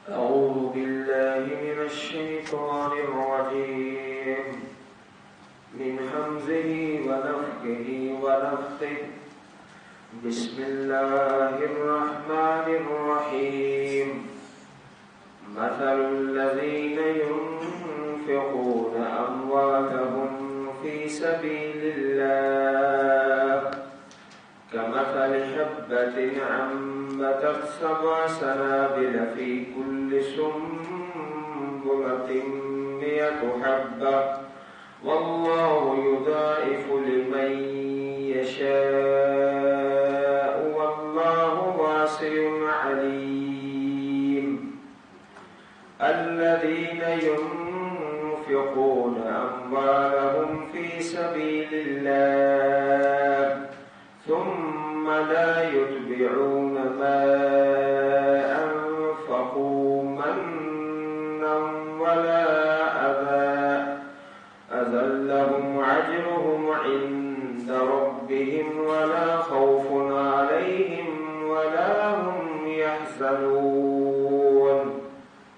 أعوذ بالله من الشيطان الرجيم من همزه ونفخه ونفثه بسم الله الرحمن الرحيم مثل الذين ينفقون أموالهم في سبيل الله كمثل حبة أنبتت 7 سنابل في كل سنبلة 100 حبة والله يضاعف لمن يشاء والله واسع عليم الذين ينفقون أموالهم في سبيل الله ثم لا يتبعون ما أنفقوا منا ولا أذى لهم أجرهم عند ربهم ولا خوف عليهم ولا هم يحزنون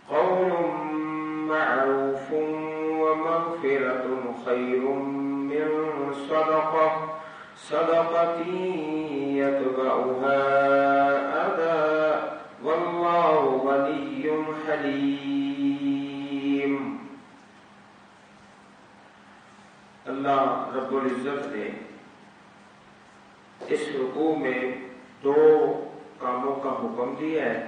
قول معروف ومغفرة خير من صدقة يتبعها أذى والله غني حليم. اللہ رب العزت نے اس رکوع میں 2 کاموں کا حکم دیا ہے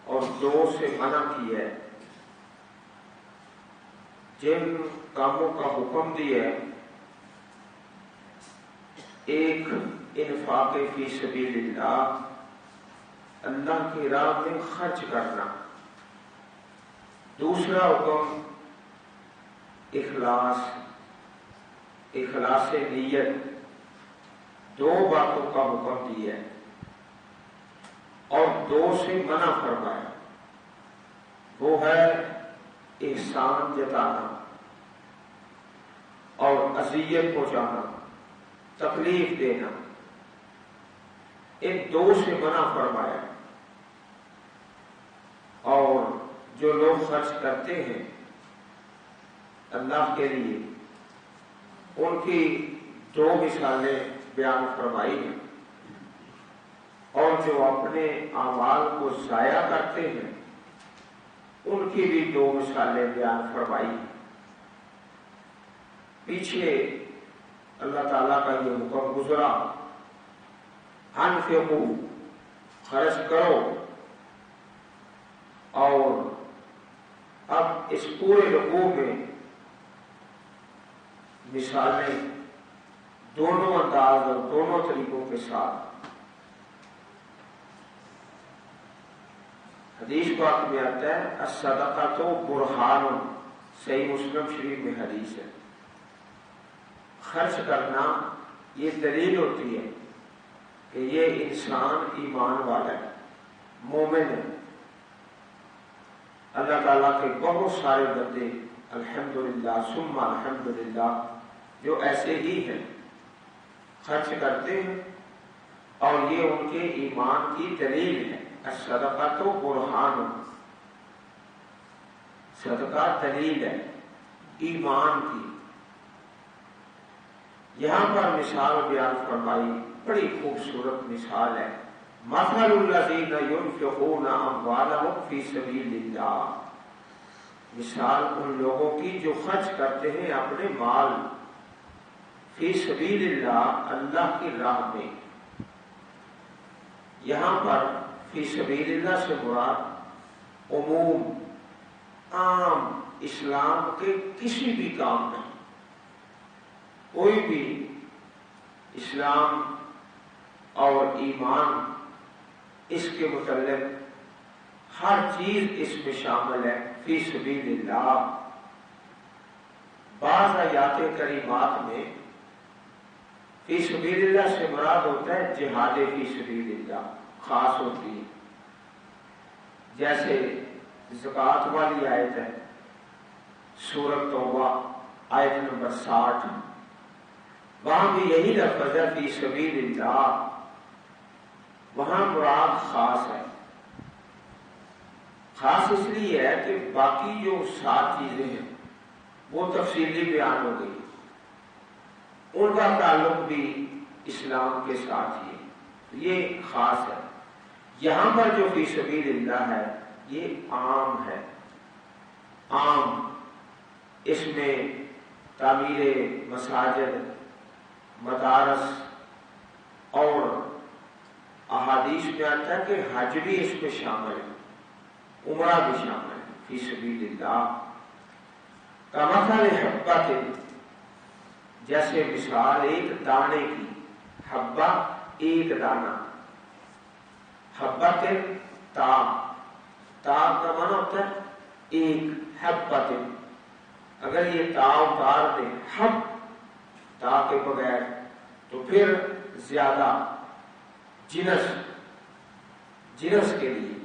اور 2 سے منع کیا ہے. جن کاموں کا حکم دیا ہے ایک انفاق فی سبیل اللہ، اللہ کی راہ میں خرچ کرنا. دوسرا حکم اخلاص نیت. 2 باتوں کا حکم دیا ہے اور 2 سے منع فرمایا. وہ ہے احسان جتانا اور اذیت پہنچانا، تکلیف دینا. ان 2 سے منع فرمایا. اور جو لوگ خرچ کرتے ہیں اللہ کے لیے ان کی 2 مثالیں بیان فرمائی ہیں، اور جو اپنے اعمال کو ضائع کرتے ہیں ان کی بھی 2 مثالیں بیان فرمائی ہیں. پیچھے اللہ تعالیٰ کا یہ حکم گزرا انفقوا، خرچ کرو. اور اب اس پورے رکوع میں مثالیں دونوں انداز اور دونوں طریقوں کے ساتھ. حدیث پاک میں آتا ہے الصدقۃ برہان، صحیح مسلم شریف میں حدیث ہے. خرچ کرنا یہ دلیل ہوتی ہے کہ یہ انسان ایمان والا ہے، مومن ہے. اللہ تعالیٰ کے بہت سارے بندے الحمدللہ ثم الحمدللہ جو ایسے ہی ہیں، خرچ کرتے ہیں اور یہ ان کے ایمان کی دلیل ہے. الصدقۃ برہان، صدقہ دلیل ہے ایمان کی. یہاں پر مثال بیان فرمائی، بڑی خوبصورت مثال ہے. مثل الذین ينفقون اموالهم فی سبیل اللہ، مثال ان لوگوں کی جو خرچ کرتے ہیں اپنے مال فی سبیل اللہ، اللہ کی راہ میں. یہاں پر فی سبیل اللہ سے مراد عموم، عام اسلام کے کسی بھی کام میں، کوئی بھی اسلام اور ایمان اس کے متعلق ہر چیز اس میں شامل ہے. فی سبیل اللہ. بعض آیات کریمات میں فی سبیل اللہ سے مراد ہوتا ہے جہاد فی سبیل اللہ، خاص ہوتی ہے. جیسے زکوٰۃ والی آیت ہے سورۃ توبہ آیت نمبر 60، وہاں بھی یہی لفظ ہے فی سبیل اللہ، وہاں مراد خاص ہے. خاص اس لیے ہے کہ باقی جو 7 چیزیں ہیں وہ تفصیلی بیان ہو گئی، ان کا تعلق بھی اسلام کے ساتھ ہی ہے، یہ خاص ہے۔ یہاں پر جو فی سبیل اللہ ہے یہ عام ہے، عام، اس میں تعمیر مساجد، مدارس، اور احادیث میں آتا ہے کہ حج بھی اس میں شامل ہے، عمرہ بھی شامل ہے، فی سبیل اللہ۔ کمثل حبۃ، جیسے مثال ایک دانے کی، حبہ ایک دانہ، حبۃ تا، تا کا معنی ہوتا ہے ایک، حبۃ، اگر یہ تا اتار دیں حب تا کے بغیر تو پھر زیادہ، جنس، جنس کے لیے،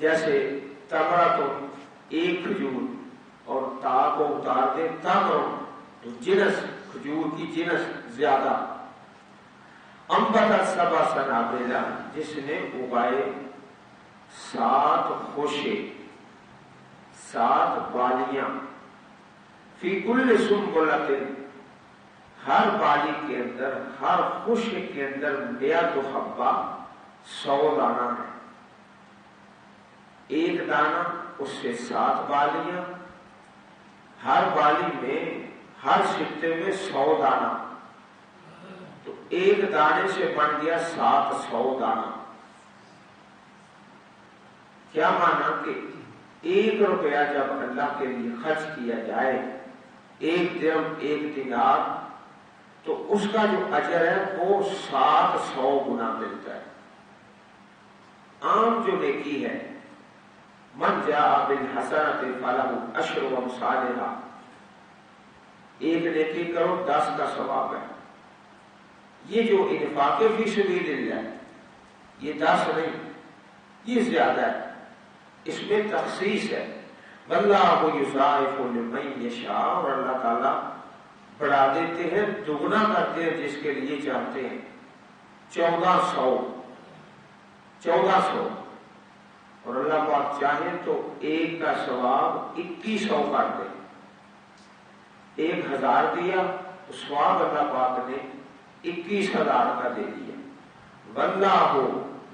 جیسے تمرۃ ایک کھجور، اور تا کو اتار دیں تمر تو جنس، کھجور کی جنس زیادہ۔ انبتت 7 سنابل، جس نے اگائے 7 خوشے، 7 بالیاں، فی کل سنبلۃ، ہر بالی کے اندر، ہر خوشے کے اندر 100 حبہ، 100 دانہ ہے، ایک دانہ اس سے 7 بالیاں، ہر بالی میں، ہر سکتے میں 100 دانہ، تو ایک دانے سے بن گیا 700 دانہ۔ کیا مانا کہ 1 روپیہ جب اللہ کے لیے خرچ کیا جائے، 1 درہم، 1 دینار، تو اس کا جو اجر ہے وہ 700 گنا ملتا ہے۔ عام جو نیکی ہے، من جاء بالحسنۃ فلہ عشر امثالھا، ایک نیکی کرو 10 کا ثواب ہے۔ یہ جو انفاق فی سبیل اللہ، یہ 10 نہیں، یہ زیادہ ہے، اس میں تخصیص ہے۔ واللہ یضاعف لمن یشاء، اور اللہ تعالیٰ بڑھا دیتے ہیں، دگنا کرتے ہیں جس کے لیے چاہتے ہیں۔ 1400، اور اللہ پاک چاہیں تو ایک کا ثواب 2100 کر دے۔ 1000 دیا تو ثواب اللہ پاک نے 21000 کا دے دیا۔ واللہ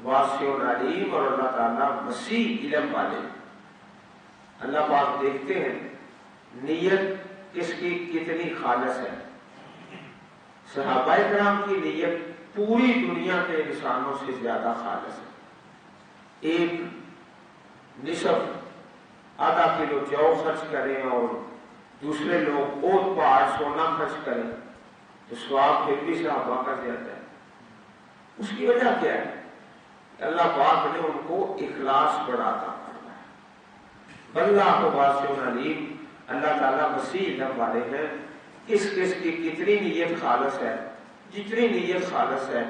واسع علیم، اور اللہ تعالیٰ وسیع علم والے۔ اللہ پاک دیکھتے ہیں نیت کس کی کتنی خالص ہے۔ صحابہ کرام کی نیت پوری دنیا کے انسانوں سے زیادہ خالص ہے۔ ایک نصف، آدھا کلو جو خرچ کریں اور دوسرے لوگ اوت پہاڑ سونا خرچ کریں تو ثواب پھر بھی صحابہ کا زیادہ ہے۔ اس کی وجہ کیا ہے؟ اللہ پاک نے ان کو اخلاص بڑھاتا فرمایا۔ واللہ واسع علیم، اللہ تعالیٰ وسیع علم والے ہیں۔ کس کس کی کتنی نیت خالص ہے، جتنی نیت خالص ہے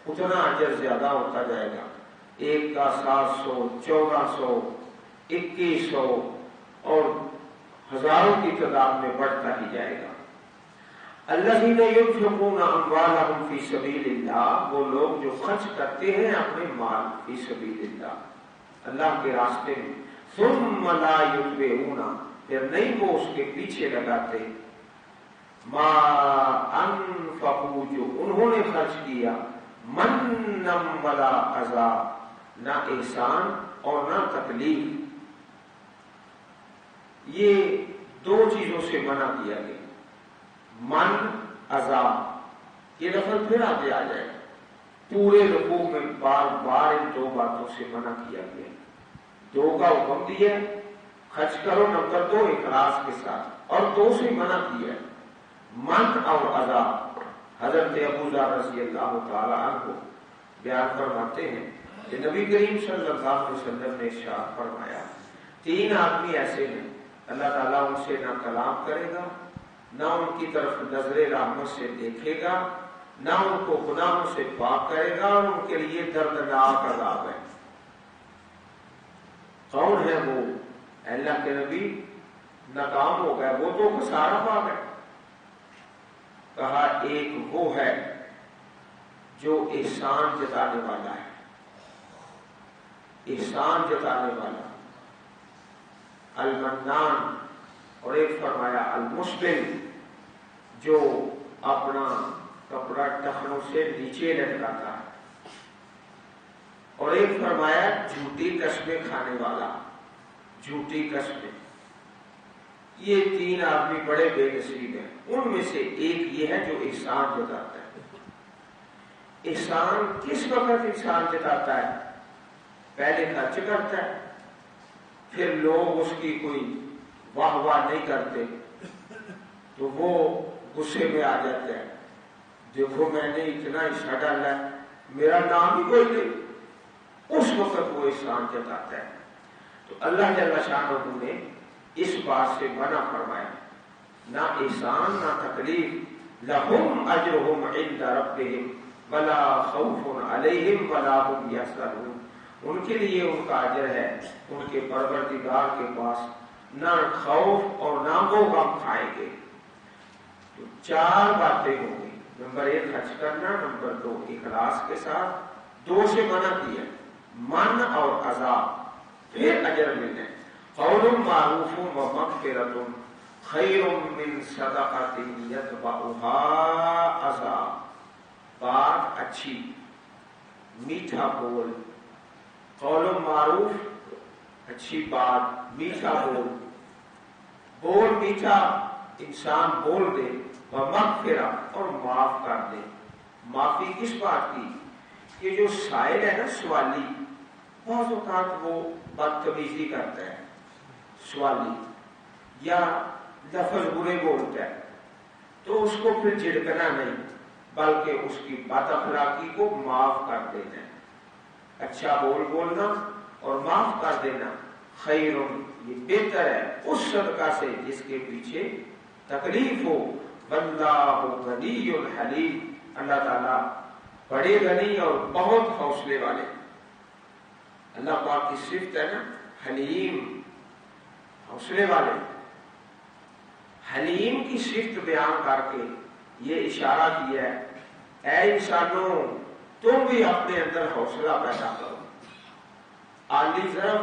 اتنا اجر زیادہ ہوتا جائے گا۔ 1 کا 700، 1400، 2100، اور ہزاروں کی تعداد میں بڑھتا ہی جائے گا۔ الذین ينفقون اموالهم فی سبیل اللہ، وہ لوگ جو خرچ کرتے ہیں اپنے مال فی سبیل اللہ، اللہ کے راستے میں، ثم لا یتبعون، پھر نہیں وہ اس کے پیچھے لگاتے، ما انفقوا، جو انہوں نے خرچ کیا، منًا ولا اذى، نہ احسان اور نہ تکلیف۔ یہ 2 چیزوں سے منع کیا گیا، من، عذاب، یہ لفظ پھر آگے آ جائے گا۔ پورے رکوع میں بار بار ان 2 باتوں سے منع کیا گیا۔ 2 کا حکم دیا، خرچ کرو، نمبر 2 اخلاص کے ساتھ، اور 2 سے منع کیا، من اور عذاب۔ حضرت ابو ذر رضی اللہ تعالی عنہ بیان فرماتے ہیں کہ نبی کریم صلی اللہ علیہ وسلم نے ارشاد فرمایا، 3 آدمی ایسے ہیں اللہ تعالیٰ ان سے نہ کلام کرے گا، نہ ان کی طرف نظر رحمت سے دیکھے گا، نہ ان کو گناہوں سے پاک کرے گا، اور ان کے لیے دردناک عذاب ہے۔ کون ہے وہ؟ اللہ کے نبی، ناکام ہو گئے، وہ تو خسارہ پا گئے۔ کہا ایک وہ ہے جو احسان جتانے والا ہے، احسان جتانے والا، المنان، اور ایک فرمایا المسبل، جو اپنا کپڑا ٹخنوں سے نیچے لٹکاتا ہے، اور ایک فرمایا جھوٹی قسمیں کھانے والا، جھوٹی قسمیں۔ یہ تین آدمی بڑے بے نصیب ہیں۔ ان میں سے ایک یہ ہے جو احسان جتاتا ہے۔ احسان کس وقت انسان جتاتا ہے؟ پہلے خرچ کرتا ہے، پھر لوگ اس کی کوئی واہ واہ نہیں کرتے تو وہ غصے میں آ جاتے ہیں، دیکھو میں نے اتنا حصہ ڈالا ہے، میرا نام ہی کوئی نہیں۔ اس وقت وہ احسان جتاتا ہے۔ تو اللہ جل شانہ نے اس بات سے منع فرمایا، نہ احسان نہ تکلیف، لہم اجرہم عند ربہم ولا خوف علیہم ولا ہم یحزنون، ان کے لیے ان کا اجر ہے ان کے پروردگار کے پاس، نہ خوف اور نہ وہ غم کھائیں گے۔ تو چار باتیں ہوں گی، نمبر ایک خرچ کرنا، نمبر دو اخلاص کے ساتھ، دو سے منع کیا، من اور عذاب، پھر اجر ملنا ہے۔ قول معروف و مغفرۃ خیر من صدقۃ یتبعها اذی، بات اچھی، میٹھا بول، قول معروف اچھی بات، میٹھا بول، بول میٹھا انسان بول دے، ومغفرۃ اور معاف کر دے۔ معافی کس بات کی؟ کہ جو سائل ہے نا، سوالی، بعض اوقات وہ بدتمیزی کرتا ہے، سوالی، یا لفظ برے بولتا ہے، تو اس کو پھر جھڑکنا نہیں بلکہ اس کی بد اخلاقی کو معاف کر دینا ہے۔ اچھا بول بولنا اور معاف کر دینا، خیر، یہ بہتر ہے اس صدقہ سے جس کے پیچھے تکلیف ہو۔ واللہ غنی حلیم، اللہ تعالیٰ بڑے غنی اور بہت حوصلے والے۔ اللہ پاک کی صفت ہے نا حلیم، حوصلے والے۔ حلیم کی صفت بیان کر کے یہ اشارہ کیا ہے، اے انسانوں تم بھی اپنے اندر حوصلہ پیدا کرو، عالی ضرف،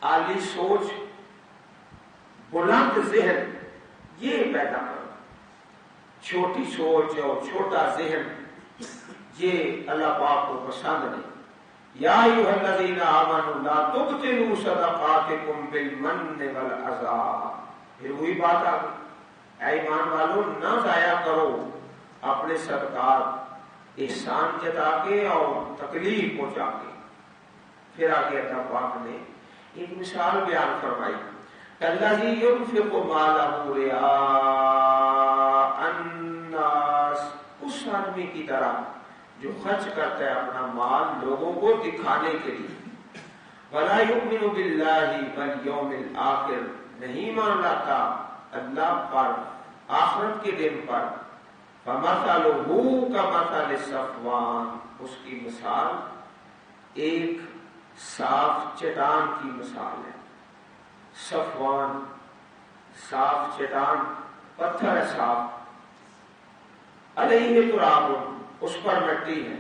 عالی سوچ، بلند ذہن، یہ پیدا کرو۔ چھوٹی سوچ اور چھوٹا ذہن یہ اللہ پاک کو پسند نہیں۔ یا ایھا الذین آمنوا لا تبطلوا صدقاتکم بالمن والعذی، پھر وہی بات آ گئی، اے ایمان والو نہ ضائع کرو اپنے صدقات احسان جتا کے اور تکلیف پہنچا کے۔ پھر آگے اللہ پاک نے ایک مثال بیان فرمائی، الذی ينفق مالہ رئاء الناس، اس آدمی کی طرح جو خرچ کرتا ہے اپنا مال لوگوں کو دکھانے کے لیے، ولا یؤمن باللہ والیوم الآخر، نہیں مان لاتا اللہ پر، آخرت کے دن پر، فمثلہ کمثل صفوان، اس کی مثال ایک صاف چٹان کی مثال ہے۔ صفوان، صاف چٹان، پتھر ہے صاف، علیہ تراب، اس پر مٹی ہے،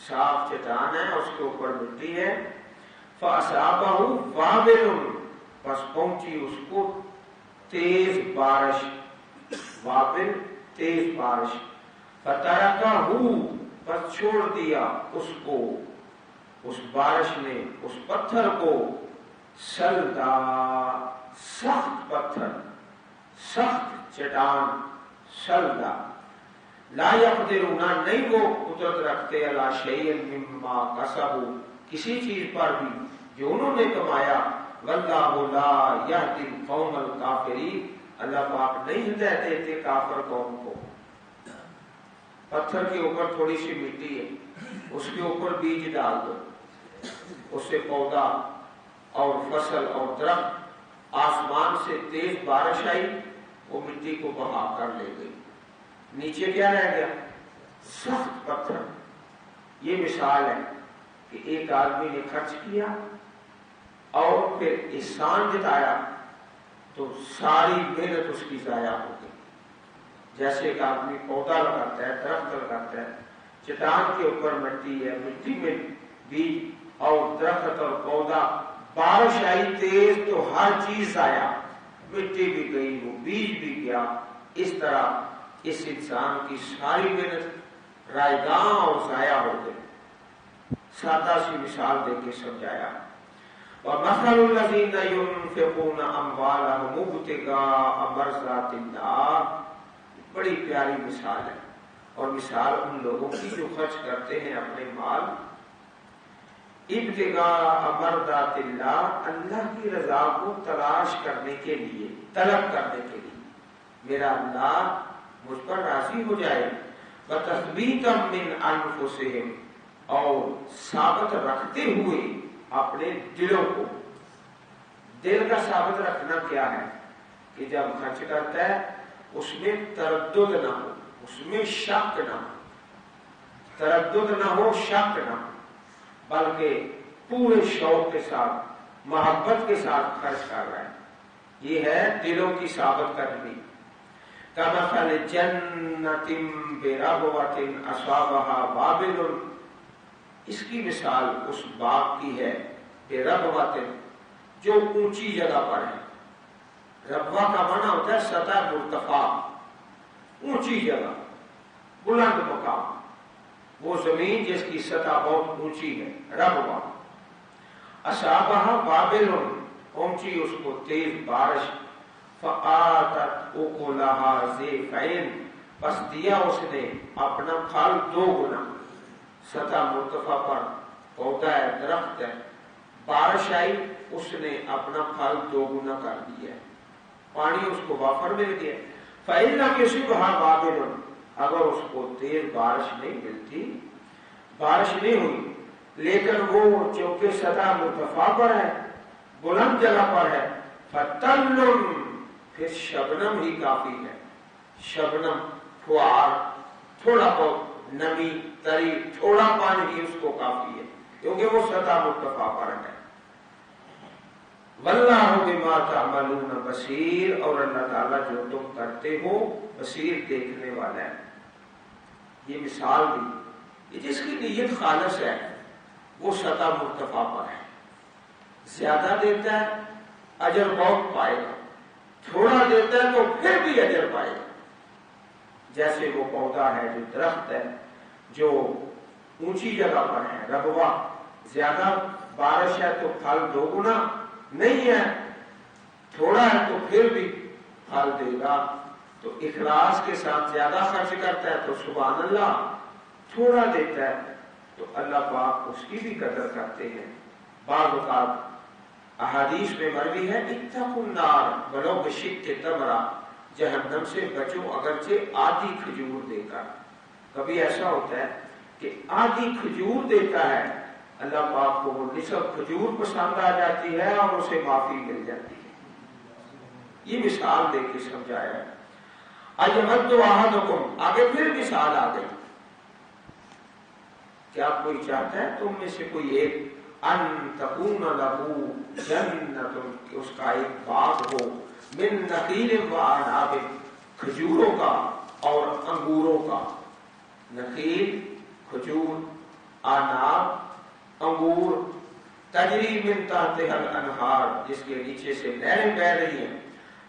صاف چٹان ہے اس کے اوپر مٹی ہے، فاصابہ وابل، بس پہنچی اس کو تیز بارش، وابل تیز بارش، فترکہ، بس چھوڑ دیا اس کو، اس بارش نے اس پتھر کو، سلدا، سخت پتھر، سخت چٹان، سلدا، لا یقدرون، نہیں وہ قدرت رکھتے، علی شیء مما کسبوا، کسی چیز پر بھی جو انہوں نے کمایا، واللہ لا یہدی القوم الکافرین، اللہ پاک نہیں ہدایت دیتے کافر قوم کو۔ پتھر کے اوپر تھوڑی سی مٹی ہے، اس کے اوپر بیج ڈال دو، اس سے پودا اور فصل اور درخت، آسمان سے تیز بارش آئی، وہ مٹی کو بہا کر لے گئی، نیچے کیا رہ گیا؟ سخت پتھر۔ یہ مثال ہے کہ ایک آدمی نے خرچ کیا اور پھر احسان جتایا تو ساری محنت اس کی ضائع ہو گئی۔ جیسے ایک آدمی پودا لگاتا ہے، درخت لگاتا ہے، چٹان کے اوپر مٹی ہے، مٹی میں بیج اور درخت اور پودا، بارش آئی تیز تو ہر چیز آیا، مٹی بھی گئی، وہ بیج بھی گیا، اس طرح اس انسان کی ساری محنت رائگاں اور ضائع ہو گئی۔ سادہ سی مثال دے کے سمجھایا۔ وَمَثَلُ الَّذِينَ يُنْفِقُونَ أَمْوَالَهُمُ ابْتِغَاءَ مَرْضَاتِ اللَّهِ، بڑی پیاری مثال ہے، اور مثال ان لوگوں کی جو خرچ کرتے ہیں اپنے مال ابتغاء مرضات اللہ، اللہ کی رضا کو تلاش کرنے کے لیے، طلب کرنے کے لیے، میرا اللہ مجھ پر راضی ہو جائے، وَتَثْبِيتًا مِّنْ أَنفُسِهِمْ، اور ثابت رکھتے ہوئے اپنے دلوں کو۔ دل کا ثابت رکھنا کیا ہے؟ کہ جب خرچ کرتا ہے اس میں تردد نہ ہو، اس میں شک نہ ہو، تردد نہ ہو، شک نہ ہو، بلکہ پورے شوق کے ساتھ، محبت کے ساتھ خرچ کر رہا ہے، یہ ہے دلوں کی ثابت کرنی۔ کمثل جنۃ بربوۃ اصابها وابل، اس کی مثال اس باغ کی ہے بربوۃ، جو اونچی جگہ پر ہے۔ ربوہ کا معنی ہوتا ہے سطح مرتفع، اونچی جگہ، بلند مقام، وہ زمین جس کی سطح بہت اونچی ہے، ربوہ۔ اصابها وابل، پہنچی اس کو تیز بارش، فآتت اکلها ضعفین، پس دیا اس نے اپنا پھل دو گنا۔ سطح مرتفع پر پودا ہے، درخت ہے، بارش آئی اس نے اپنا پھل دو گنا کر دیا، پانی اس کو وافر مل گیا۔ فإن لم يصبها وابل، اگر اس کو تیز بارش نہیں ملتی، بارش نہیں ہوئی، لیکن وہ چونکہ سطح مرتفع پر ہے، بلند جگہ پر ہے، فطل، پھر شبنم ہی کافی ہے، شبنم، فوار، تھوڑا بہت نمی، تری، تھوڑا پانی ہی اس کو کافی ہے، کیونکہ وہ سطح مرتفع پر ہے۔ واللہ بما تعملون بصیر، اور اللہ تعالیٰ جو تم کرتے ہو بصیر، دیکھنے والا ہے۔ یہ مثال دی، یہ جس کی نیت خالص ہے وہ سطح مرتفع پر ہے، زیادہ دیتا ہے اجر بہت پائے گا، تھوڑا دیتا ہے تو پھر بھی اجر پائے گا۔ جیسے وہ پودا ہے جو درخت ہے جو اونچی جگہ پر ہے، ربوہ، زیادہ بارش ہے تو پھل دو گنا، نہیں ہے تھوڑا ہے تو پھر بھی پھل دے گا۔ تو اخلاص کے ساتھ زیادہ خرچ کرتا ہے تو سبحان اللہ، تھوڑا دیتا ہے تو اللہ پاک اس کی بھی قدر کرتے ہیں۔ بعض اوقات احادیث میں مروی ہے، اتقوا النار ولو بشق تمرہ، جہنم سے بچو اگرچہ آدھی کھجور دے کر۔ کبھی ایسا ہوتا ہے کہ آدھی کھجور دیتا ہے، اللہ پاک کو وہ نصف کھجور پسند آ جاتی ہے اور اسے معافی مل جاتی ہے۔ یہ مثال دے کے سمجھایا ہے۔ اَيَمَدُّ أَحَدُكُمْ، آگے پھر مثال آ گئی۔ کیا کوئی چاہتا ہے تم میں سے کوئی ایک، ان تکون لہ جنۃ، کہ اس کا ایک باغ ہو، من نخیل وعناب، کھجوروں کا اور انگوروں کا، نخیل کھجور، عناب انگور، تجری من تحتها الانہار، جس کے نیچے سے نہریں بہہ رہی ہیں،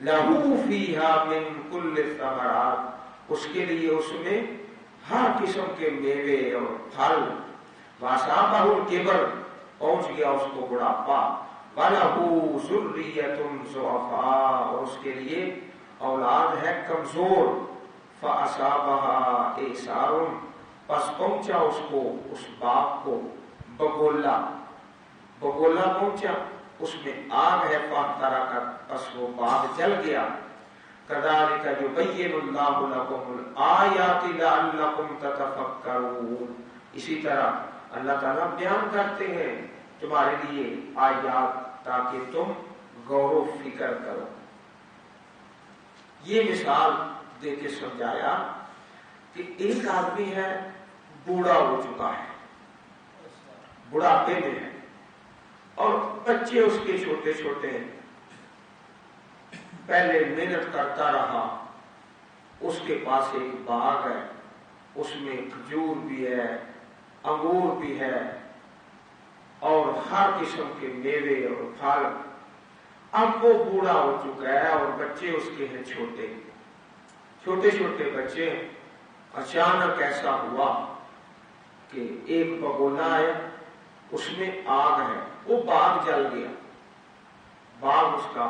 لہو فیہا من کل الثمرات، اس کے لیے اس میں ہر قسم کے میوے اور پھل، وَأَصَابَهُ الْكِبَرُ، پہنچ گیا اس کو بڑھاپا، وَلَهُ ذُرِّيَّةٌ ضُعَفَاءُ، اور اس کے لیے اولاد ہے کمزور، فَأَصَابَهَا إِعْصَارٌ، پس پہنچا اس کو، اس باغ کو، بگولا، بگولا پہنچا، اس میں آگ ہے، فَاحْتَرَقَتْ، پس وہ باغ جل گیا۔ كَذَلِكَ يُبَيِّنُ اللَّهُ لَكُمُ الْآيَاتِ لَعَلَّكُمْ تَتَفَكَّرُونَ، اسی طرح اللہ تعالیٰ بیان کرتے ہیں تمہارے لیے آیات تاکہ تم غور و فکر کرو۔ یہ مثال دے کے سمجھایا کہ ایک آدمی ہے، بوڑھا ہو چکا ہے، بڑھاپے میں ہے، اور بچے اس کے چھوٹے چھوٹے ہیں، پہلے محنت کرتا رہا، اس کے پاس ایک باغ ہے، اس میں کھجور بھی ہے، انگور بھی ہے، اور ہر قسم کے میوے اور پھل. اب وہ بوڑھا ہو چکا ہے اور بچے اس کے ہیں چھوٹے چھوٹے بچے. اچانک ایسا ہوا کہ ایک بگولا ہے، اس میں آگ ہے، وہ باغ جل گیا. باغ اس کا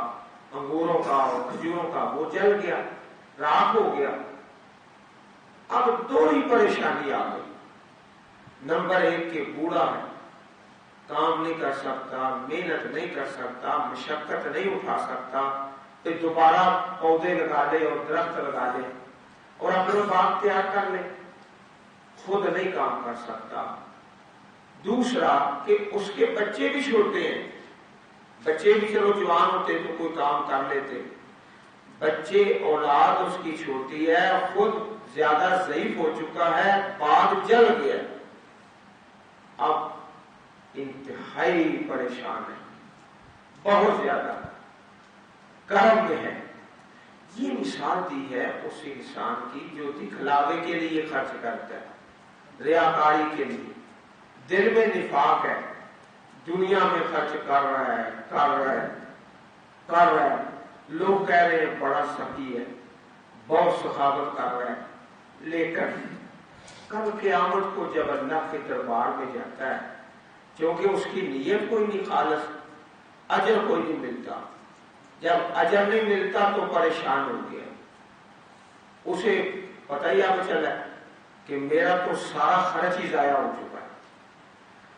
انگوروں کا اور کھجوروں کا وہ جل گیا، راکھ ہو گیا. اب دو ہی پریشانی آ گئی. نمبر ایک کہ بوڑھا ہے، کام نہیں کر سکتا، محنت نہیں کر سکتا، مشقت نہیں اٹھا سکتا، تو دوبارہ پودے لگا لے اور درخت لگا لے اور اپنا باغ تیار کر لے، خود نہیں کام کر سکتا. دوسرا کہ اس کے بچے بھی چھوٹے ہیں، بچے بھی چلو جوان ہوتے تو کوئی کام کر لیتے، بچے اولاد اس کی چھوٹی ہے، خود زیادہ ضعیف ہو چکا ہے، باغ جل گیا. اب انتہائی پریشان ہے، بہت زیادہ کرم میں ہے. یہ مثال دی ہے اس انسان کی جو دکھلاوے کے لیے خرچ کرتا ہے، ریاکاری کے لیے، دل میں نفاق ہے، دنیا میں خرچ کر رہا ہے. لوگ کہہ رہے ہیں بڑا سخی ہے، بہت سخاوت کر رہا ہے، لیکن کل قیامت کو جب اللہ کے دربار میں جاتا ہے، کیونکہ اس کی نیت کوئی نہیں خالص، اجر کوئی نہیں ملتا. جب اجر نہیں ملتا تو پریشان ہو گیا. اسے پتہ ہی اب چلا کہ میرا تو سارا خرچ ہی ضائع ہو چکا ہے.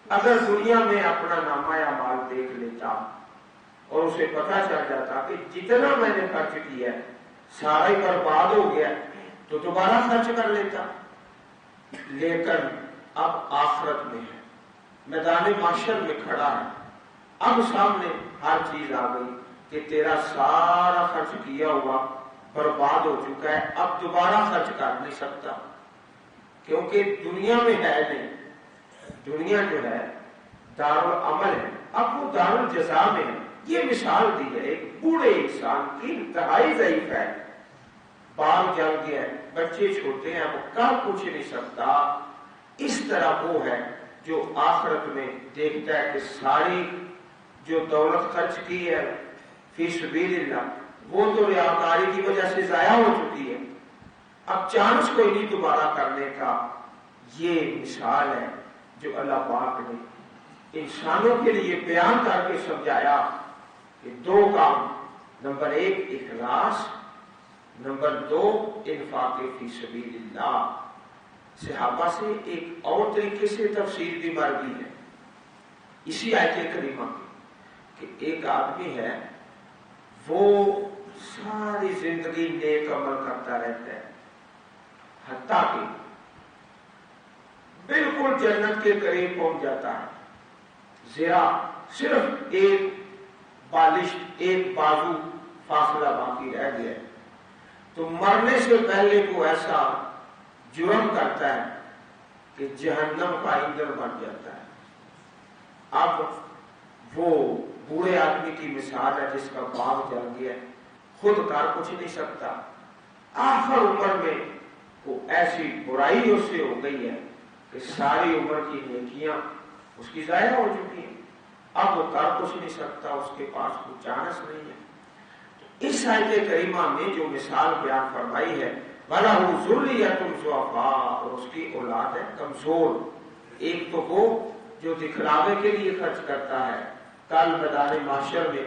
اگر دنیا میں اپنا نامہ یا مال دیکھ لیتا اور اسے پتہ چل جاتا کہ جتنا میں نے خرچ کیا ہے سارا ہی برباد ہو گیا تو دوبارہ خرچ کر لیتا. لیکن اب آخرت میں ہے، میدان محشر میں کھڑا ہے، اب سامنے ہر چیز آ گئی کہ تیرا سارا خرچ کیا ہوا برباد ہو چکا ہے، اب دوبارہ خرچ کر نہیں سکتا، کیونکہ دنیا میں ہے نہیں. دنیا جو ہے دارالعمل ہے، اب وہ دارالجزا میں ہے. یہ مثال دی ہے ایک بوڑھے انسان کی، انتہائی ضعیف ہے، باغ جل گیا ہے، بچے چھوٹے ہیں، وہ کر کچھ نہیں سکتا. اس طرح وہ ہے جو آخرت میں دیکھتا ہے کہ ساری جو دولت خرچ کی ہے فی سبیل اللہ وہ تو ریاکاری کی وجہ سے ضائع ہو چکی ہے، اب چانس کوئی نہیں دوبارہ کرنے کا. یہ مثال ہے جو اللہ پاک نے انسانوں کے لیے بیان کر کے سمجھایا کہ دو کام، نمبر ایک اخلاص، نمبر دو انفاق فی سبیل اللہ. صحابہ سے ایک اور طریقے سے تفسیر بھی مر گئی ہے اسی آیت کریمہ کی کہ ایک آدمی ہے وہ ساری زندگی نیک عمل کرتا رہتا ہے حتیٰ کہ بالکل جنت کے قریب پہنچ جاتا ہے، ذرا صرف ایک بالش ایک بازو فاصلہ باقی رہ گیا، تو مرنے سے پہلے کو ایسا جرم کرتا ہے کہ جہنم کا ایندھن بن جاتا ہے. اب وہ بوڑھے آدمی کی مثال ہے جس کا باغ جل گیا، خود کر کچھ نہیں سکتا، آخر عمر میں وہ ایسی برائی اس سے ہو گئی ہے کہ ساری عمر کی نیکیاں اس کی ضائع ہو چکی ہیں، اب وہ کر کچھ نہیں سکتا، اس کے پاس کوئی چانس نہیں ہے. اس آیت کریمہ میں جو مثال بیان فرمائی ہے وَلَهُ ذُرِّيَّةٌ ضُعَفَاءُ، اور اس کی اولاد ہے کمزور. ایک تو وہ جو دکھلاوے کے لیے خرچ کرتا ہے، کل میدان محشر میں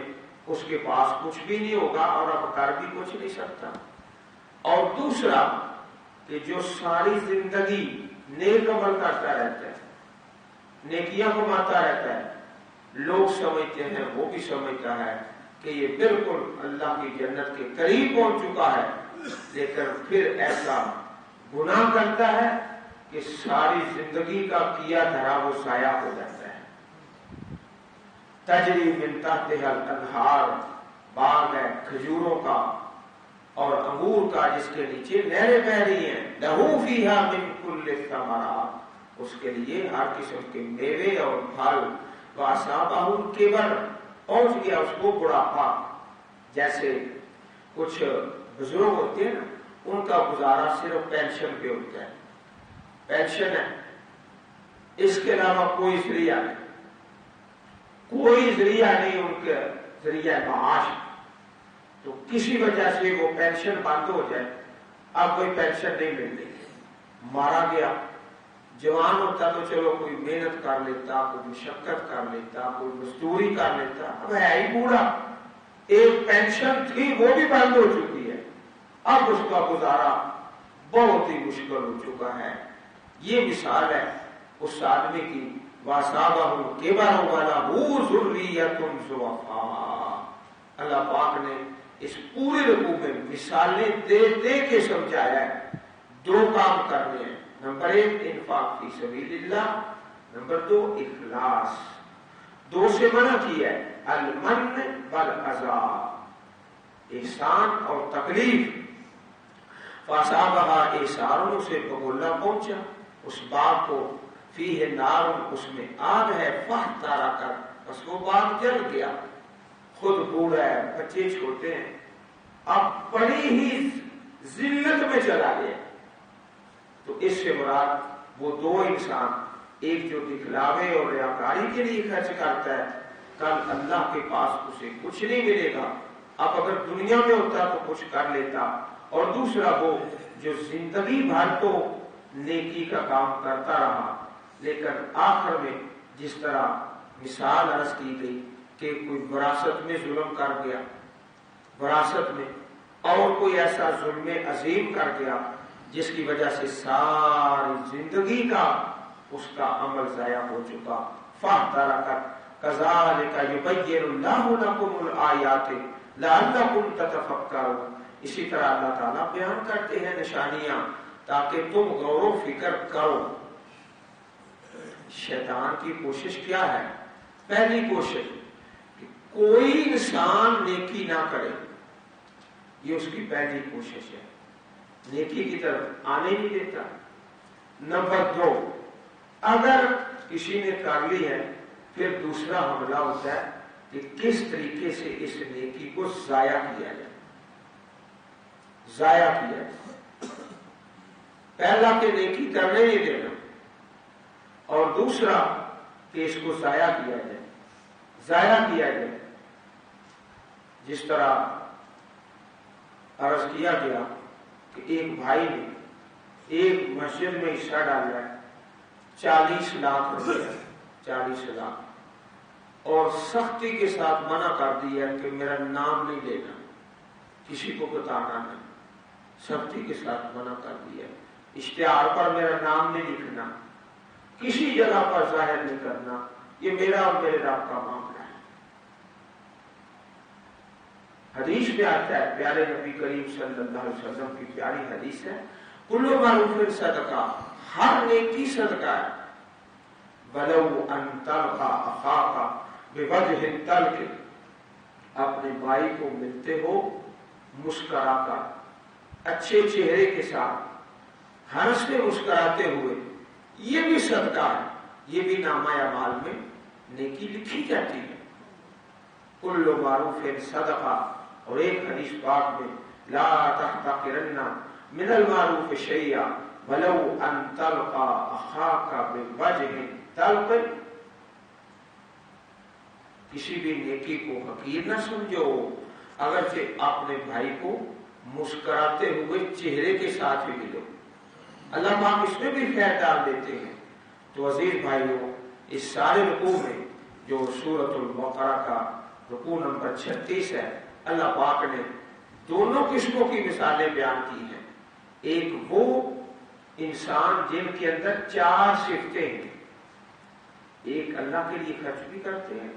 اس کے پاس کچھ بھی نہیں ہوگا اور اب کر بھی کچھ نہیں سکتا. اور دوسرا کہ جو ساری زندگی نیک عمل کرتا رہتا ہے، نیکیاں کماتا رہتا ہے، لوگ سمجھتے ہیں وہ بھی سمجھتا ہے کہ یہ بالکل اللہ کی جنت کے قریب پہنچ چکا ہے، لیکن پھر ایسا گناہ کرتا ہے کہ ساری زندگی کا کیا دھرا وہ ضائع ہو جاتا ہے. تجری من تحتہا الانہار، باغ ہے کھجوروں کا اور انگور کا جس کے نیچے نہریں بہہ رہی ہیں، لہو فیہا من کل الثمرات، اس کے لیے ہر قسم کے میوے اور پھل. وَأَصَابَهُ الْكِبَرُ، پہنچ گیا اس کو بڑھاپا. جیسے کچھ بزرگ ہوتے ہیں نا، ان کا گزارا صرف پینشن پہ ہوتا ہے، پینشن ہے، اس کے علاوہ کوئی ذریعہ نہیں. کوئی ذریعہ نہیں ان کے ذریعہ معاش، تو کسی وجہ سے وہ پینشن بند ہو جائے، اب کوئی پینشن نہیں مل رہی، مارا گیا، جوان ہوتا تو چلو کوئی محنت کر لیتا، کوئی مشقت کر لیتا، کوئی مزدوری کر لیتا، اب ہے ہی بوڑھا، ایک پینشن تھی وہ بھی بند ہو چکی ہے، اب اس کا گزارا بہت ہی مشکل ہو چکا ہے۔ یہ مثال ہے اس آدمی کی، وَأَصَابَهُ الْكِبَرُ وَلَهُ ذُرِّيَّةٌ ضُعَفَاءُ۔ اللہ پاک نے اس پورے رکوع میں مثالیں دے دے کے سمجھایا ہے، دو کام کرنے ہیں، نمبر 1 انفاق فی سبیل اللہ، نمبر 2 اخلاص۔ دو سے منع کیا ہے، المن والعذاب، احسان اور تکلیف۔ فَأَصَابَهَا اِحْسَارٌ، اسے بگولہ پہنچا، اس باغ کو، فیہ نار، اس میں آگ ہے، فَاحْتَرَقَتْ، بس وہ باغ جل گیا، خود بوڑھا ہے، بچے چھوٹے ہیں، اب بڑی ہی ذلت میں چلا گیا۔ تو اس سے مراد وہ دو انسان، ایک جو دکھلاوے اور ریاکاری کے لیے خرچ کرتا ہے، کل اللہ کے پاس اسے کچھ نہیں ملے گا، اب اگر دنیا میں ہوتا تو کچھ کر لیتا، اور دوسرا وہ جو زندگی بھر تو نیکی کا کام کرتا رہا، لیکن آخر میں جس طرح مثال عرض کی گئی کہ کوئی وراثت میں ظلم کر گیا، وراثت میں، اور کوئی ایسا ظلم عظیم کر گیا جس کی وجہ سے ساری زندگی کا اس کا عمل ضائع ہو چکا۔ فَاحْتَرَقَتْ كَذَلِكَ يُبَيِّنُ اللَّهُ لَكُمُ الْآيَاتِ لَعَلَّكُمْ تَتَفَكَّرُونَ۔ اسی طرح اللہ تعالیٰ بیان کرتے ہیں نشانیاں تاکہ تم غور و فکر کرو۔ شیطان کی کوشش کیا ہے؟ پہلی کوشش کہ کوئی انسان نیکی نہ کرے، یہ اس کی پہلی کوشش ہے، نیکی کی طرف آنے نہیں دیتا۔ نمبر 2، اگر کسی نے کر لی ہے پھر دوسرا حملہ ہوتا ہے کہ کس طریقے سے اس نیکی کو ضائع کیا جائے، ضائع کیا جائے۔ پہلا کہ نیکی کرنے نہیں دینا، اور دوسرا کہ اس کو ضائع کیا جائے، ضائع کیا جائے۔ جس طرح عرض کیا گیا کہ ایک بھائی نے ایک مسجد میں حصہ ڈالا ہے 40 لاکھ روپے، 40 لاکھ، اور سختی کے ساتھ منع کر دیا کہ میرا نام نہیں لینا، کسی کو بتانا نہیں، سختی کے ساتھ منع کر دیا، اشتہار پر میرا نام نہیں لکھنا، کسی جگہ پر ظاہر نہیں کرنا، یہ میرا اور میرے رب کا معاملہ ہے۔ حدیث میں آتا ہے، پیارے نبی کریم صلی اللہ علیہ وسلم کی پیاری حدیث ہے، کل معروف صدقہ، ہر نیکی صدقہ ہے، ولو ان تلقى اخاك بوجه طلق، اپنے بھائی کو ملتے ہو مسکرا کر، اچھے چہرے کے ساتھ، ہنستے مسکراتے ہوئے، یہ بھی صدقہ ہے، یہ بھی نامہ اعمال میں نیکی لکھی جاتی ہے۔ کل معروف صدقہ، اور ایک حدیث پاک میں لا تحتقرن من المعروف شیئا ولو ان تلقى اخاك بوجه طلق، کسی بھی نیکی کو حقیر نہ سمجھو اگرچہ اپنے بھائی کو مسکراتے ہوئے چہرے کے ساتھ ہی ملو، اللہ پاک اس میں بھی خیر ڈال دیتے ہیں۔ تو عزیز بھائیوں، اس سارے رکوع میں جو سورۃ البقرہ کا رکوع نمبر 36 ہے، اللہ پاک نے دونوں قسموں کی مثالیں بیان کی ہیں۔ ایک وہ انسان جن کے اندر 4 صفتیں ہیں، ایک اللہ کے لیے خرچ بھی کرتے ہیں،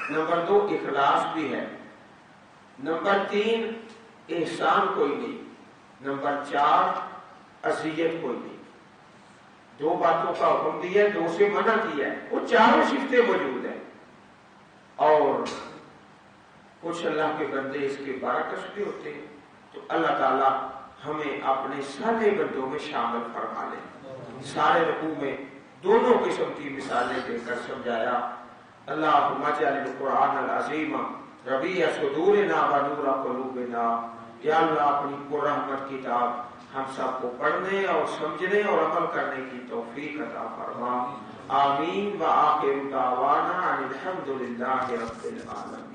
نمبر 2 اخلاص بھی ہے، نمبر 3 احسان کوئی نہیں، نمبر 4 اذیت کوئی نہیں۔ 2 باتوں کا حکم دیا ہے، 2 سے منع کیا ہے، وہ چاروں صفتیں موجود ہیں۔ اور کچھ اللہ کے بندے اس کے برعکس بھی ہوتے ہیں، تو اللہ تعالیٰ ہمیں اپنے سارے بندوں میں شامل فرما لے۔ سارے رکوع میں دونوں قسم کی مثالیں دے کر سمجھایا۔ اللہم اجعل القرآن العظیم ربیع صدورنا ونور قلوبنا، یا اللہ اپنی پررحمت کتاب ہم سب کو پڑھنے اور سمجھنے اور عمل کرنے کی توفیق عطا فرما۔ آمین وآخر دعوانا ان الحمد للہ رب العالمین.